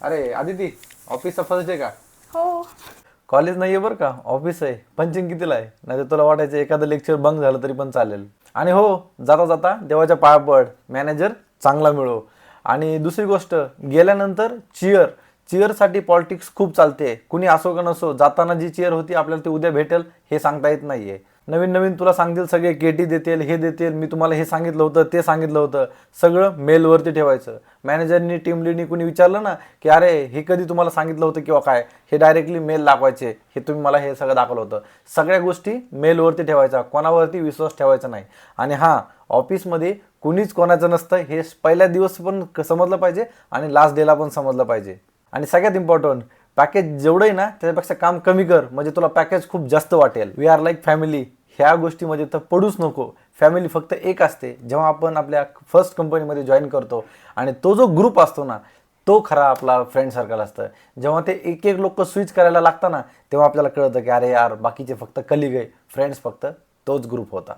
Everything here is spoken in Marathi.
अरे आदिती, ऑफिसचा फर्स्ट डे का? हो. कॉलेज नाहीये बरं का, ऑफिस आहे. पंचिंग कितीला आहे? नाही तर तुला वाटायचं एखादं लेक्चर बंक झालं तरी पण चालेल. आणि हो, जाता जाता देवाच्या पाया पड, मॅनेजर चांगला मिळो. आणि दुसरी गोष्ट, गेल्यानंतर चिअरसाठी पॉलिटिक्स खूप चालते. कुणी असो का नसो, जाताना जी चिअर होती आपल्याला ती उद्या भेटेल हे सांगता येत नाहीये. नवीन नवीन तुला सांगतील सगळे, केटी देतील, हे देतील, मी तुम्हाला हे सांगितलं होतं, ते सांगितलं होतं. सगळं मेलवरती ठेवायचं. मॅनेजरनी, टीम लीडनी कुणी विचारलं ना की अरे हे कधी तुम्हाला सांगितलं होतं किंवा काय, हे डायरेक्टली मेल दाखवायचे, हे तुम्ही मला हे सगळं दाखवलं होतं. सगळ्या गोष्टी मेलवरती ठेवायचा, कोणावरती विश्वास ठेवायचा नाही. आणि हां, ऑफिसमध्ये कुणीच कोणाचं नसतं हे पहिल्या दिवस पण समजलं पाहिजे आणि लास्ट डेला पण समजलं पाहिजे. आणि सगळ्यात इम्पॉर्टंट, पॅकेज जेवढं आहे ना त्याच्यापेक्षा काम कमी कर, म्हणजे तुला पॅकेज खूप जास्त वाटेल. वी आर लाईक फॅमिली, ह्या गोष्टीमध्ये तर पडूच नको. फॅमिली फक्त एक असते जेव्हा आपण आपल्या फर्स्ट कंपनीमध्ये जॉईन करतो. आणि तो जो ग्रुप असतो ना, तो खरा आपला फ्रेंड सर्कल असतं. जेव्हा ते एक एक लोक स्विच करायला लागतं ना, तेव्हा आपल्याला कळतं की अरे यार, बाकीचे फक्त कलिग आहे, फ्रेंड्स फक्त तोच ग्रुप होता.